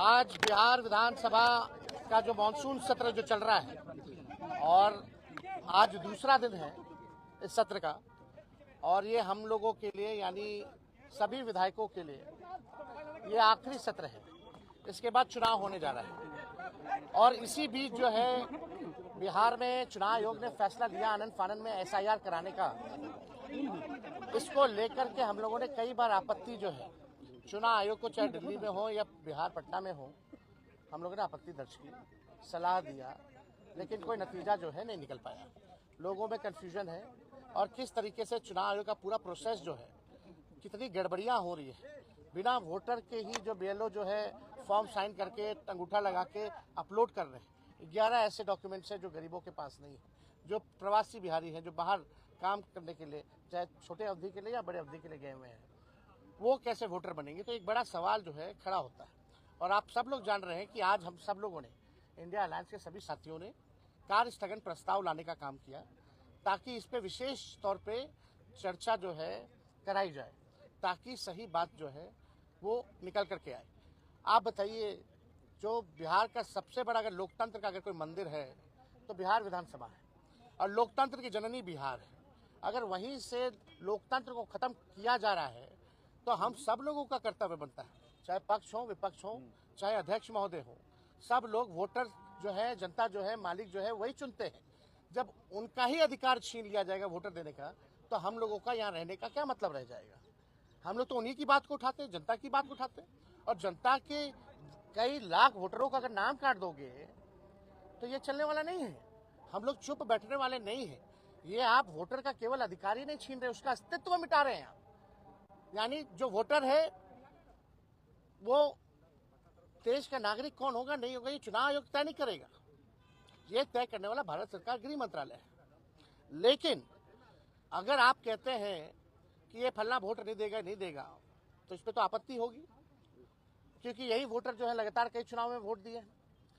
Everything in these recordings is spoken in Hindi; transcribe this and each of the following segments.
आज बिहार विधानसभा का जो मानसून सत्र जो चल रहा है और आज दूसरा दिन है इस सत्र का, और ये हम लोगों के लिए यानी सभी विधायकों के लिए ये आखिरी सत्र है। इसके बाद चुनाव होने जा रहा है और इसी बीच जो है बिहार में चुनाव आयोग ने फैसला लिया आनन फानन में SIR कराने का। इसको लेकर के हम लोगों ने कई बार आपत्ति जो है चुनाव आयोग को, चाहे दिल्ली में हो या बिहार पटना में हो, हम लोगों ने आपत्ति दर्ज की, सलाह दिया, लेकिन कोई नतीजा जो है नहीं निकल पाया। लोगों में कन्फ्यूजन है और किस तरीके से चुनाव आयोग का पूरा प्रोसेस जो है कितनी गड़बड़ियां हो रही है। बिना वोटर के ही जो BLO जो है फॉर्म साइन करके अंगूठा लगा के अपलोड कर रहे हैं। 11 ऐसे डॉक्यूमेंट्स हैं जो गरीबों के पास नहीं है, जो प्रवासी बिहारी हैं, जो बाहर काम करने के लिए चाहे छोटे अवधि के लिए या बड़े अवधि के लिए गए हुए हैं, वो कैसे वोटर बनेंगे। तो एक बड़ा सवाल जो है खड़ा होता है। और आप सब लोग जान रहे हैं कि आज हम सब लोगों ने, इंडिया अलायंस के सभी साथियों ने कार्य स्थगन प्रस्ताव लाने का काम किया ताकि इस पे विशेष तौर पे चर्चा जो है कराई जाए, ताकि सही बात जो है वो निकल करके आए। आप बताइए, जो बिहार का सबसे बड़ा अगर लोकतंत्र का अगर कोई मंदिर है तो बिहार विधानसभा है, और लोकतंत्र की जननी बिहार है। अगर वहीं से लोकतंत्र को खत्म किया जा रहा है तो हम सब लोगों का कर्तव्य बनता है, चाहे पक्ष हो विपक्ष हो, चाहे अध्यक्ष महोदय हो, सब लोग वोटर जो है, जनता जो है, मालिक जो है वही चुनते हैं। जब उनका ही अधिकार छीन लिया जाएगा वोटर देने का, तो हम लोगों का यहाँ रहने का क्या मतलब रह जाएगा। हम लोग तो उन्हीं की बात को उठाते हैं, जनता की बात को उठाते हैं। और जनता के कई लाख वोटरों का अगर नाम काट दोगे तो ये चलने वाला नहीं है। हम लोग चुप बैठने वाले नहीं है। ये आप वोटर का केवल अधिकार ही नहीं छीन रहे, उसका अस्तित्व मिटा रहे हैं आप। यानी जो वोटर है वो देश का नागरिक कौन होगा नहीं होगा ये चुनाव आयोग तय नहीं करेगा, ये तय करने वाला भारत सरकार गृह मंत्रालय है। लेकिन अगर आप कहते हैं कि ये फलना वोट नहीं देगा तो इस पर तो आपत्ति होगी, क्योंकि यही वोटर जो है लगातार कई चुनाव में वोट दिए हैं।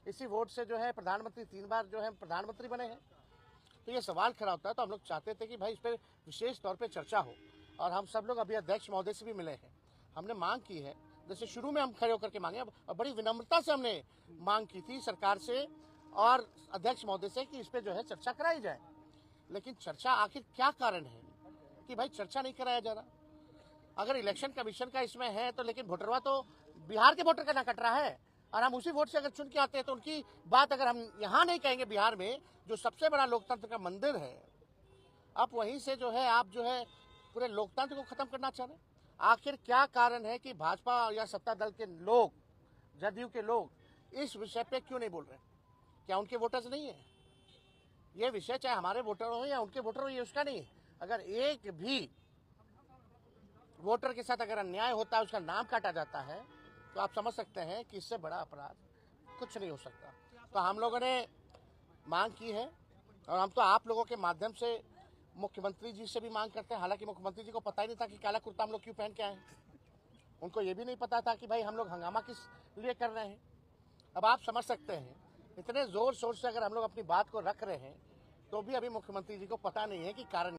इसी वोट से जो है प्रधानमंत्री 3 बार जो है प्रधानमंत्री बने हैं। तो ये सवाल खड़ा होता है। तो हम लोग चाहते थे कि भाई इस पर विशेष तौर पे चर्चा हो, और हम सब लोग अभी अध्यक्ष महोदय से भी मिले हैं। हमने मांग की है, जैसे शुरू में हम खड़े होकर के मांगे, और बड़ी विनम्रता से हमने मांग की थी सरकार से और अध्यक्ष महोदय से कि इस पर जो है चर्चा कराई जाए। लेकिन चर्चा आखिर क्या कारण है कि भाई चर्चा नहीं कराया जा रहा। अगर इलेक्शन कमीशन का इसमें है तो, लेकिन वोटरवा तो बिहार के वोटर का ना कट रहा है, और हम उसी वोट से अगर चुन के आते हैं तो उनकी बात अगर हम यहाँ नहीं कहेंगे, बिहार में जो सबसे बड़ा लोकतंत्र का मंदिर है, अब वहीं से जो है आप जो है पूरे लोकतंत्र को खत्म करना चाह रहे हैं। आखिर क्या कारण है कि भाजपा या सत्ता दल के लोग, जदयू के लोग इस विषय पे क्यों नहीं बोल रहे? क्या उनके वोटर्स नहीं है? ये विषय चाहे हमारे वोटर हो या उनके वोटर हो, ये उसका नहीं है। अगर एक भी वोटर के साथ अगर अन्याय होता है, उसका नाम काटा जाता है, तो आप समझ सकते हैं कि इससे बड़ा अपराध कुछ नहीं हो सकता। तो हम लोगों ने मांग की है, और हम तो आप लोगों के माध्यम से मुख्यमंत्री जी से भी मांग करते हैं। हालांकि मुख्यमंत्री जी को पता ही नहीं था कि काला कुर्ता हम लोग क्यों पहन के आए हैं। उनको ये भी नहीं पता था कि भाई हम लोग हंगामा किस लिए कर रहे हैं। अब आप समझ सकते हैं, इतने जोर शोर से अगर हम लोग अपनी बात को रख रहे हैं तो भी अभी मुख्यमंत्री जी को पता नहीं है कि कारण